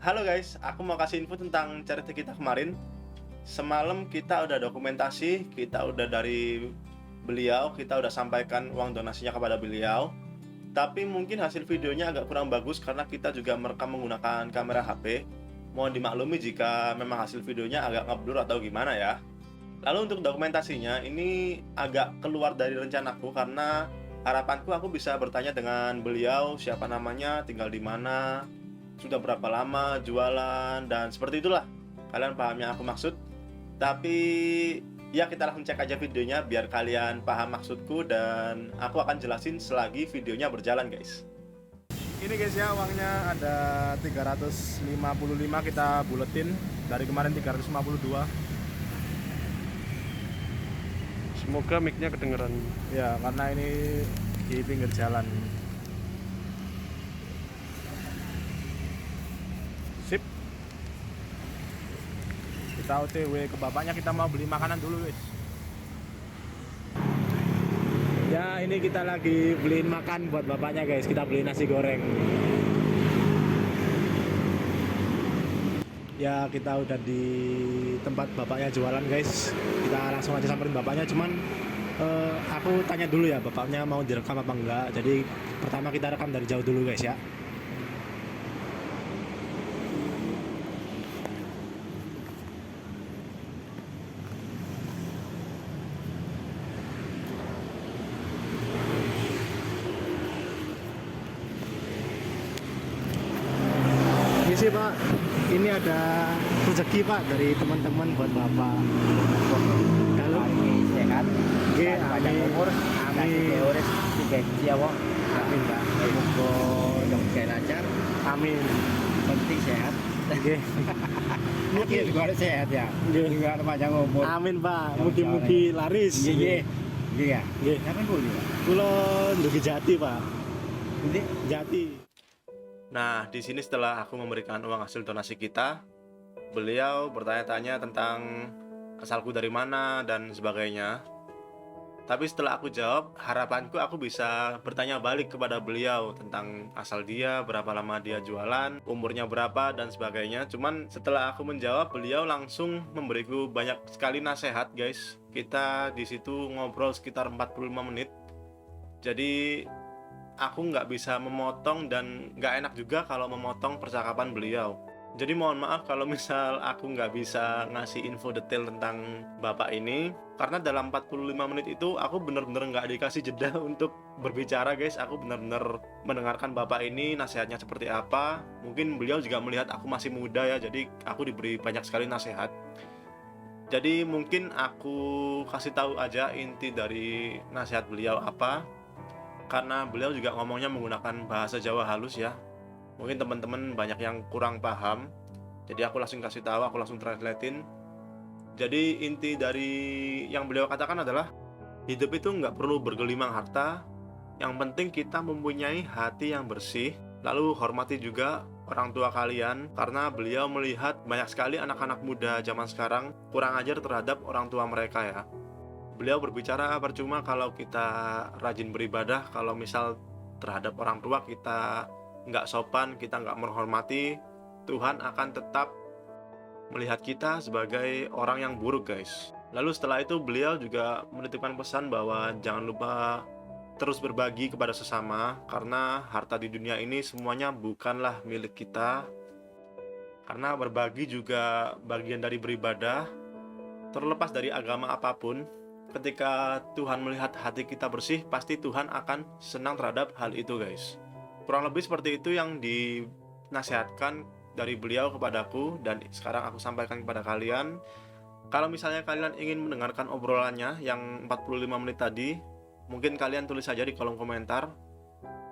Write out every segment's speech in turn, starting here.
Halo guys, aku mau kasih info tentang cerita kita kemarin. Semalam kita udah dokumentasi, kita udah dari beliau, kita udah sampaikan uang donasinya kepada beliau. Tapi mungkin hasil videonya agak kurang bagus karena kita juga merekam menggunakan kamera HP. Mohon dimaklumi jika memang hasil videonya agak ngeblur atau gimana ya. Lalu untuk dokumentasinya ini agak keluar dari rencanaku karena harapanku aku bisa bertanya dengan beliau siapa namanya, tinggal di mana, sudah berapa lama jualan dan seperti itulah. Kalian paham yang aku maksud? Tapi ya kita langsung cek aja videonya biar kalian paham maksudku dan aku akan jelasin selagi videonya berjalan, guys. Ini guys ya, uangnya ada 355, kita buletin dari kemarin 352. Semoga mic-nya kedengeran. Ya, karena ini di pinggir jalan. Sip. Kita OTW ke bapaknya, kita mau beli makanan dulu guys. Ya, ini kita lagi beliin makan buat bapaknya guys. Kita beli nasi goreng. Ya, kita udah di tempat bapaknya jualan guys. Kita langsung aja samperin bapaknya. Cuman aku tanya dulu ya, bapaknya mau direkam apa enggak. Jadi pertama kita rekam dari jauh dulu guys ya. Ini sih Pak, ini ada rezeki Pak dari teman-teman buat Bapak. Kalau Ini sehat, Oke, panjang amin. umur, Amin. kasih urus, tiga jiwa, amin Pak. muka yang kayak lancar, Amin. penting sehat. Oke. Mungkin juga harus sehat ya, Oke. juga ada panjang umur. Amin Pak. Mugi-mugi laris. Iya, iya. Nggih. Siapa dulu ya? Kula ndugi Jati Pak. Ini Jati. Nah, di sini setelah aku memberikan uang hasil donasi kita, beliau bertanya-tanya tentang asalku dari mana dan sebagainya. Tapi setelah aku jawab, harapanku aku bisa bertanya balik kepada beliau tentang asal dia, berapa lama dia jualan, umurnya berapa dan sebagainya. Cuman setelah aku menjawab, beliau langsung memberiku banyak sekali nasihat, guys. Kita di situ ngobrol sekitar 45 menit. Jadi aku nggak bisa memotong dan nggak enak juga kalau memotong percakapan beliau. Jadi mohon maaf kalau misal aku nggak bisa ngasih info detail tentang bapak ini, karena dalam 45 menit itu aku bener-bener nggak dikasih jeda untuk berbicara guys. Aku bener-bener mendengarkan bapak ini nasihatnya seperti apa. Mungkin beliau juga melihat aku masih muda ya, jadi aku diberi banyak sekali nasihat. Jadi mungkin aku kasih tahu aja inti dari nasihat beliau apa, karena beliau juga ngomongnya menggunakan bahasa Jawa halus ya. Mungkin teman-teman banyak yang kurang paham, jadi aku langsung kasih tahu, aku langsung translatein. Jadi inti dari yang beliau katakan adalah hidup itu nggak perlu bergelimang harta, yang penting kita mempunyai hati yang bersih. Lalu hormati juga orang tua kalian, karena beliau melihat banyak sekali anak-anak muda zaman sekarang kurang ajar terhadap orang tua mereka ya. Beliau berbicara percuma kalau kita rajin beribadah, kalau misal terhadap orang tua kita nggak sopan, kita nggak menghormati, Tuhan akan tetap melihat kita sebagai orang yang buruk guys. Lalu setelah itu beliau juga menitipkan pesan bahwa jangan lupa terus berbagi kepada sesama, karena harta di dunia ini semuanya bukanlah milik kita. Karena berbagi juga bagian dari beribadah, terlepas dari agama apapun. Ketika Tuhan melihat hati kita bersih, pasti Tuhan akan senang terhadap hal itu guys. Kurang lebih seperti itu yang dinasihatkan dari beliau kepadaku, dan sekarang aku sampaikan kepada kalian. Kalau misalnya kalian ingin mendengarkan obrolannya yang 45 menit tadi, mungkin kalian tulis saja di kolom komentar.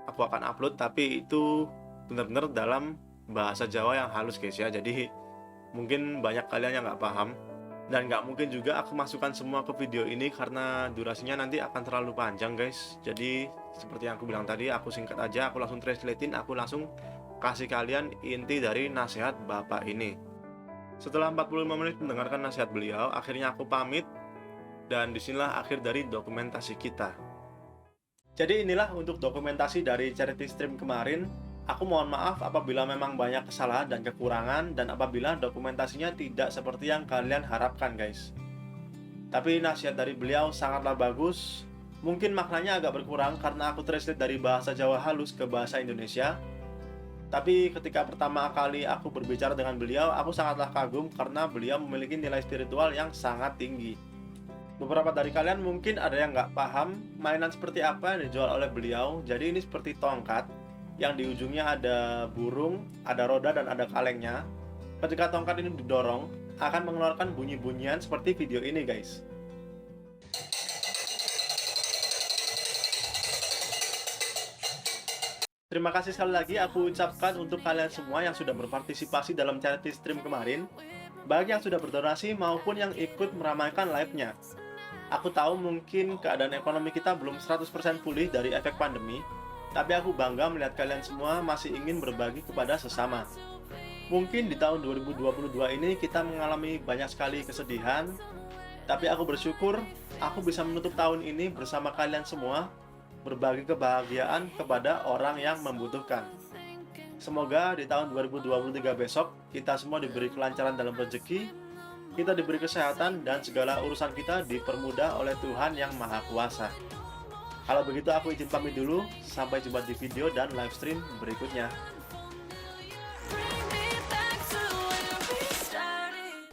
Aku akan upload, tapi itu benar-benar dalam bahasa Jawa yang halus guys ya. Jadi mungkin banyak kalian yang nggak paham. Dan nggak mungkin juga aku masukkan semua ke video ini karena durasinya nanti akan terlalu panjang guys. Jadi seperti yang aku bilang tadi, aku singkat aja, aku langsung translatein, aku langsung kasih kalian inti dari nasihat bapak ini. Setelah 45 menit mendengarkan nasihat beliau, akhirnya aku pamit. Dan disinilah akhir dari dokumentasi kita. Jadi inilah untuk dokumentasi dari charity stream kemarin. Aku mohon maaf apabila memang banyak kesalahan dan kekurangan dan apabila dokumentasinya tidak seperti yang kalian harapkan guys. Tapi nasihat dari beliau sangatlah bagus. Mungkin maknanya agak berkurang karena aku translate dari bahasa Jawa halus ke bahasa Indonesia. Tapi ketika pertama kali aku berbicara dengan beliau, aku sangatlah kagum karena beliau memiliki nilai spiritual yang sangat tinggi. Beberapa dari kalian mungkin ada yang nggak paham mainan seperti apa yang dijual oleh beliau. Jadi ini seperti tongkat yang di ujungnya ada burung, ada roda dan ada kalengnya. Ketika tongkat ini didorong, akan mengeluarkan bunyi-bunyian seperti video ini guys. Terima kasih sekali lagi aku ucapkan untuk kalian semua yang sudah berpartisipasi dalam charity stream kemarin, baik yang sudah berdonasi maupun yang ikut meramaikan live-nya. Aku tahu mungkin keadaan ekonomi kita belum 100% pulih dari efek pandemi, tapi aku bangga melihat kalian semua masih ingin berbagi kepada sesama. Mungkin di tahun 2022 ini kita mengalami banyak sekali kesedihan, tapi aku bersyukur aku bisa menutup tahun ini bersama kalian semua, berbagi kebahagiaan kepada orang yang membutuhkan. Semoga di tahun 2023 besok kita semua diberi kelancaran dalam rezeki, kita diberi kesehatan dan segala urusan kita dipermudah oleh Tuhan yang Maha Kuasa. Kalau begitu aku izin pamit dulu, sampai jumpa di video dan live stream berikutnya.